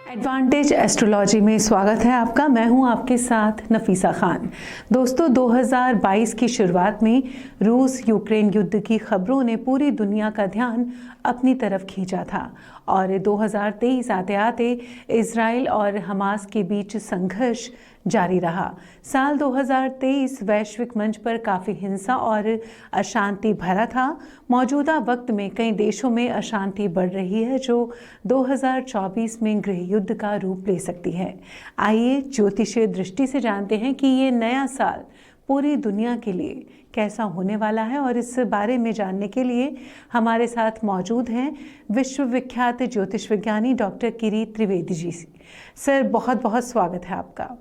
Advantage astrology में स्वागत है आपका। मैं हूं आपके साथ नफीसा खान। दोस्तों, 2022 की शुरुआत में रूस यूक्रेन युद्ध की खबरों ने पूरी दुनिया का ध्यान अपनी तरफ खींचा था और 2023 आते आते इजराइल और हमास के बीच संघर्ष जारी रहा। साल 2023 वैश्विक मंच पर काफ़ी हिंसा और अशांति भरा था। मौजूदा वक्त में कई देशों में अशांति बढ़ रही है जो 2024 में गृह युद्ध का रूप ले सकती है। आइए ज्योतिषीय दृष्टि से जानते हैं कि ये नया साल पूरी दुनिया के लिए कैसा होने वाला है, और इस बारे में जानने के लिए हमारे साथ मौजूद हैं विश्वविख्यात ज्योतिष विज्ञानी डॉक्टर किरीट त्रिवेदी जी। सर, बहुत बहुत स्वागत है आपका।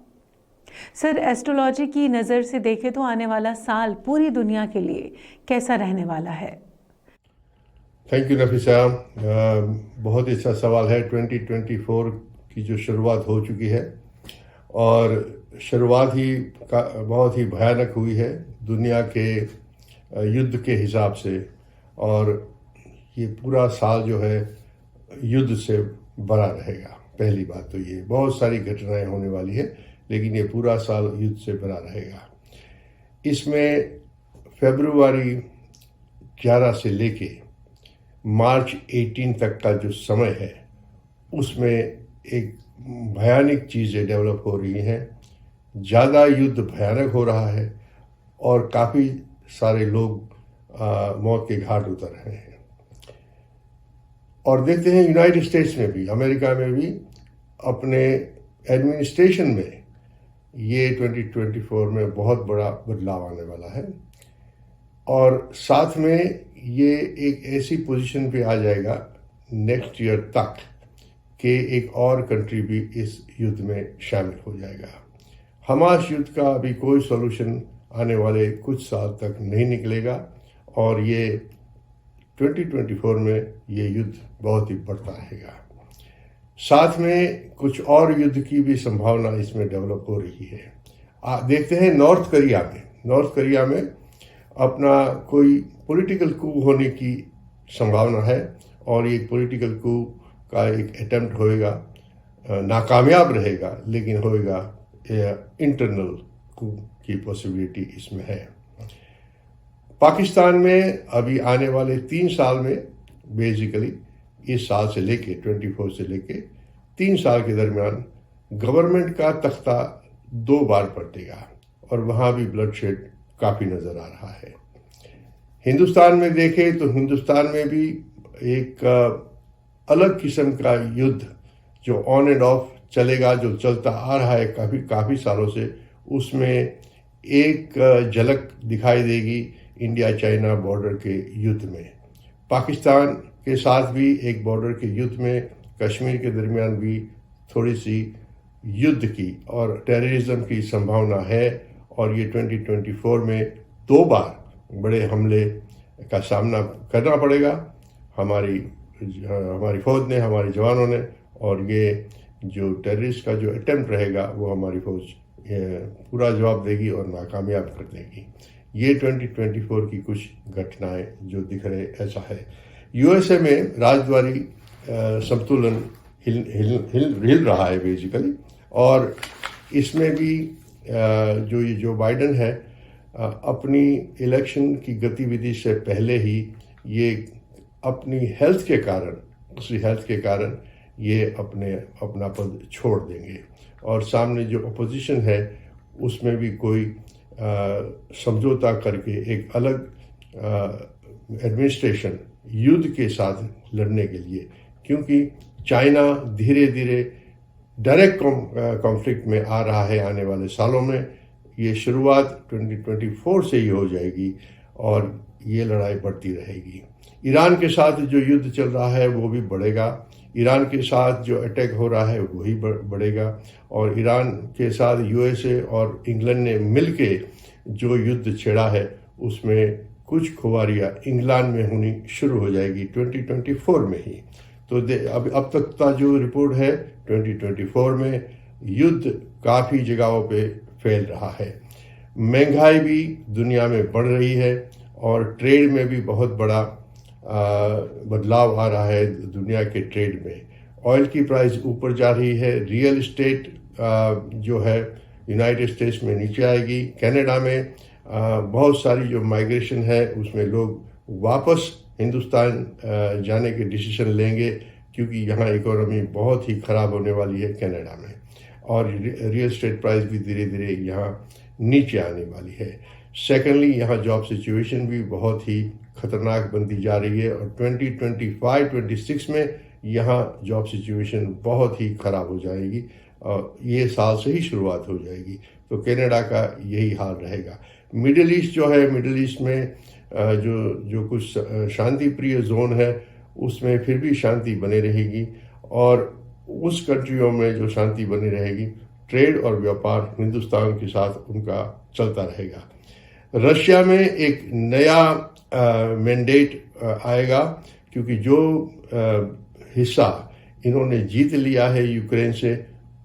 सर, एस्ट्रोलॉजी की नज़र से देखें तो आने वाला साल पूरी दुनिया के लिए कैसा रहने वाला है? Thank you Nafisa. बहुत ही अच्छा सवाल है। 2024 की जो शुरुआत हो चुकी है और शुरुआत ही बहुत ही भयानक हुई है दुनिया के युद्ध के हिसाब से, और ये पूरा साल जो है युद्ध से भरा रहेगा। पहली बात तो ये बहुत सारी घटनाएं होने वाली है, लेकिन ये पूरा साल युद्ध से भरा रहेगा। इसमें फरवरी 11 से लेके मार्च 18 तक का जो समय है उसमें एक भयानक चीज़ें डेवलप हो रही हैं। ज़्यादा युद्ध भयानक हो रहा है और काफ़ी सारे लोग मौत के घाट उतर रहे हैं। और देखते हैं यूनाइटेड स्टेट्स में भी, अमेरिका में भी अपने एडमिनिस्ट्रेशन में ये 2024 में बहुत बड़ा बदलाव आने वाला है, और साथ में ये एक ऐसी पोजीशन पे आ जाएगा नेक्स्ट ईयर तक कि एक और कंट्री भी इस युद्ध में शामिल हो जाएगा। हमास युद्ध का अभी कोई सॉल्यूशन आने वाले कुछ साल तक नहीं निकलेगा, और ये 2024 में ये युद्ध बहुत ही बढ़ता रहेगा। साथ में कुछ और युद्ध की भी संभावना इसमें डेवलप हो रही है। देखते हैं नॉर्थ कोरिया में अपना कोई पॉलिटिकल कू होने की संभावना है, और ये पॉलिटिकल कू का एक अटेम्प्ट होएगा, नाकामयाब रहेगा लेकिन होएगा। इंटरनल कू की पॉसिबिलिटी इसमें है। पाकिस्तान में अभी आने वाले 3 साल में, बेसिकली इस साल से लेके 24 से लेके 3 साल के दरमियान गवर्नमेंट का तख्ता 2 बार पलटेगा, और वहाँ भी ब्लडशेड काफ़ी नज़र आ रहा है। हिंदुस्तान में देखें तो हिंदुस्तान में भी एक अलग किस्म का युद्ध जो ऑन एंड ऑफ चलेगा, जो चलता आ रहा है काफ़ी सालों से, उसमें एक झलक दिखाई देगी इंडिया चाइना बॉर्डर के युद्ध में। पाकिस्तान के साथ भी एक बॉर्डर के युद्ध में, कश्मीर के दरमियान भी थोड़ी सी युद्ध की और टेररिज्म की संभावना है, और ये 2024 में 2 बार बड़े हमले का सामना करना पड़ेगा हमारी फौज ने, हमारे जवानों ने, और ये जो टेररिस्ट का जो अटेम्प्ट रहेगा वो हमारी फौज पूरा जवाब देगी और नाकामयाब कर देगी। ये 2024 की कुछ घटनाएं जो दिख रहे ऐसा है। यूएसए में राजद्वारी संतुलन हिल रहा है बेसिकली, और इसमें भी जो बाइडेन है अपनी इलेक्शन की गतिविधि से पहले ही ये अपनी हेल्थ के कारण ये अपना पद छोड़ देंगे, और सामने जो अपोजिशन है उसमें भी कोई समझौता करके एक अलग एडमिनिस्ट्रेशन युद्ध के साथ लड़ने के लिए, क्योंकि चाइना धीरे धीरे डायरेक्ट कॉन्फ्लिक्ट में आ रहा है आने वाले सालों में। ये शुरुआत 2024 से ही हो जाएगी और ये लड़ाई बढ़ती रहेगी। ईरान के साथ जो युद्ध चल रहा है वो भी बढ़ेगा, ईरान के साथ जो अटैक हो रहा है वही बढ़ेगा, और ईरान के साथ यूएसए और इंग्लैंड ने मिलके जो युद्ध छेड़ा है उसमें कुछ खुबारियाँ इंग्लैंड में होनी शुरू हो जाएगी 2024 में ही। तो अब तक का जो रिपोर्ट है 2024 में युद्ध काफ़ी जगहों पे फैल रहा है। महंगाई भी दुनिया में बढ़ रही है, और ट्रेड में भी बहुत बड़ा बदलाव आ रहा है दुनिया के ट्रेड में, ऑयल की प्राइस ऊपर जा रही है, रियल इस्टेट जो है यूनाइटेड स्टेट्स में नीचे आएगी, कनाडा में बहुत सारी जो माइग्रेशन है उसमें लोग वापस हिंदुस्तान जाने के डिसीजन लेंगे, क्योंकि यहाँ इकोनॉमी बहुत ही ख़राब होने वाली है कनाडा में, और रियल इस्टेट प्राइस भी धीरे धीरे यहाँ नीचे आने वाली है। सेकेंडली, यहाँ जॉब सिचुएशन भी बहुत ही खतरनाक बनती जा रही है, और 2025-26 में यहाँ जॉब सिचुएशन बहुत ही ख़राब हो जाएगी, और ये साल से ही शुरुआत हो जाएगी। तो कनाडा का यही हाल रहेगा। मिडिल ईस्ट जो है, मिडिल ईस्ट में जो कुछ शांति प्रिय जोन है उसमें फिर भी शांति बनी रहेगी, और उस कंट्रियों में जो शांति बनी रहेगी, ट्रेड और व्यापार हिंदुस्तान के साथ उनका चलता रहेगा। रशिया में एक नया मैंडेट आएगा, क्योंकि जो हिस्सा इन्होंने जीत लिया है यूक्रेन से,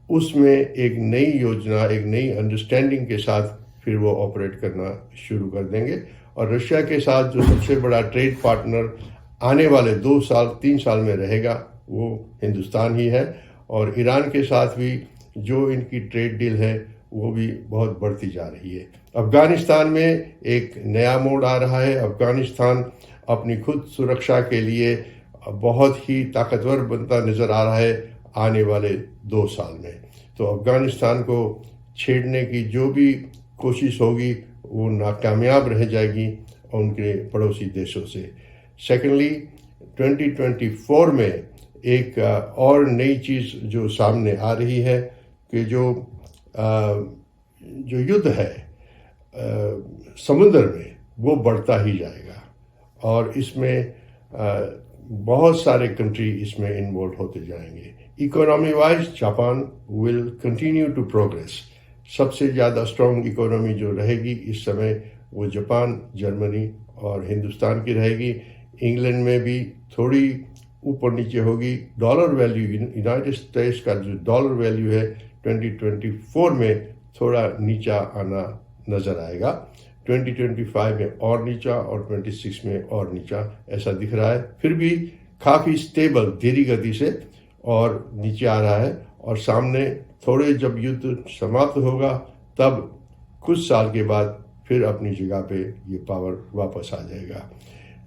उसमें एक नई योजना, एक नई अंडरस्टैंडिंग के साथ फिर वो ऑपरेट करना शुरू कर देंगे। और रशिया के साथ जो सबसे बड़ा ट्रेड पार्टनर आने वाले 2-3 साल में रहेगा वो हिंदुस्तान ही है, और ईरान के साथ भी जो इनकी ट्रेड डील है वो भी बहुत बढ़ती जा रही है। अफगानिस्तान में एक नया मोड़ आ रहा है। अफगानिस्तान अपनी खुद सुरक्षा के लिए बहुत ही ताकतवर बनता नजर आ रहा है आने वाले 2 साल में। तो अफगानिस्तान को छेड़ने की जो भी कोशिश होगी वो नाकामयाब रह जाएगी उनके पड़ोसी देशों से। सेकेंडली, 2024 में एक और नई चीज़ जो सामने आ रही है कि जो युद्ध है समुद्र में, वो बढ़ता ही जाएगा, और इसमें बहुत सारे कंट्री इसमें इन्वॉल्व होते जाएंगे। Economy wise Japan will continue to progress. सबसे ज़्यादा स्ट्रॉन्ग इकोनॉमी जो रहेगी इस समय वो जापान, जर्मनी और हिंदुस्तान की रहेगी। इंग्लैंड में भी थोड़ी ऊपर नीचे होगी। डॉलर वैल्यू, यूनाइटेड स्टेट्स का जो डॉलर वैल्यू है 2024 में थोड़ा नीचा आना नज़र आएगा। 2025 में और नीचा, और 26 में और नीचा ऐसा दिख रहा है। फिर भी काफ़ी स्टेबल, धीरे गति से और नीचे आ रहा है, और सामने थोड़े जब युद्ध समाप्त होगा तब कुछ साल के बाद फिर अपनी जगह पे ये पावर वापस आ जाएगा।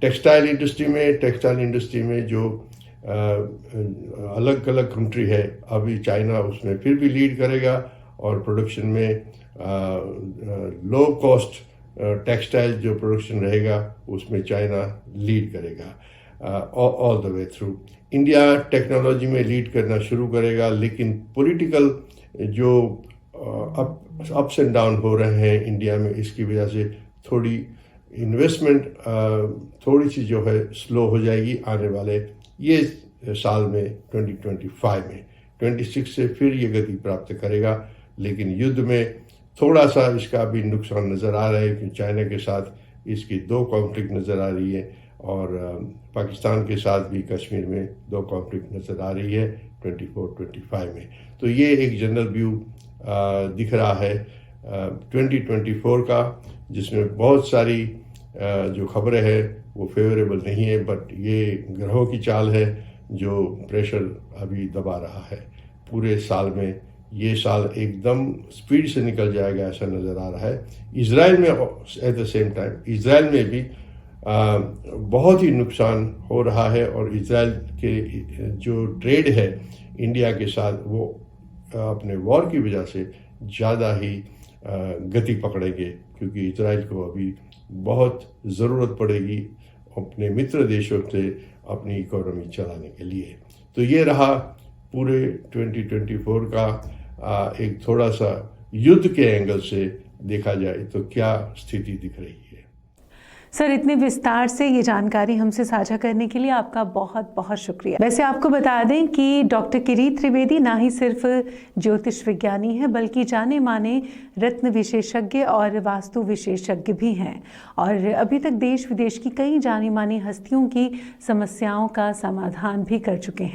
टेक्सटाइल इंडस्ट्री में जो अलग अलग कंट्री है, अभी चाइना उसमें फिर भी लीड करेगा, और प्रोडक्शन में लो कॉस्ट टेक्सटाइल जो प्रोडक्शन रहेगा उसमें चाइना लीड करेगा all the way through. India technology में लीड करना शुरू करेगा, लेकिन पॉलिटिकल जो अप्स एंड डाउन हो रहे हैं इंडिया में, इसकी वजह से थोड़ी इन्वेस्टमेंट थोड़ी सी जो है स्लो हो जाएगी आने वाले ये साल में 2025 में। 26 से फिर ये गति प्राप्त करेगा, लेकिन युद्ध में थोड़ा सा इसका भी नुकसान नज़र आ रहा है, क्योंकि चाइना के साथ इसकी 2 कॉन्फ्लिक्ट नज़र आ रही है, और पाकिस्तान के साथ भी कश्मीर में 2 कॉन्फ्लिक्ट नज़र आ रही है 24-25 में। तो ये एक जनरल व्यू दिख रहा है 2024 का, जिसमें बहुत सारी जो खबरें हैं वो फेवरेबल नहीं है, बट ये ग्रहों की चाल है जो प्रेशर अभी दबा रहा है। पूरे साल में ये साल एकदम स्पीड से निकल जाएगा ऐसा नज़र आ रहा है। इजराइल में at the same time Israel में भी बहुत ही नुकसान हो रहा है, और इजराइल के जो ट्रेड है इंडिया के साथ वो अपने वॉर की वजह से ज़्यादा ही गति पकड़ेंगे, क्योंकि इजराइल को अभी बहुत ज़रूरत पड़ेगी अपने मित्र देशों से अपनी इकोनॉमी चलाने के लिए। तो ये रहा पूरे 2024 का एक थोड़ा सा युद्ध के एंगल से देखा जाए तो क्या स्थिति दिख रही है। सर, इतने विस्तार से ये जानकारी हमसे साझा करने के लिए आपका बहुत बहुत शुक्रिया। वैसे आपको बता दें कि डॉक्टर किरीट त्रिवेदी ना ही सिर्फ ज्योतिष विज्ञानी हैं, बल्कि जाने माने रत्न विशेषज्ञ और वास्तु विशेषज्ञ भी हैं, और अभी तक देश विदेश की कई जानी मानी हस्तियों की समस्याओं का समाधान भी कर चुके हैं।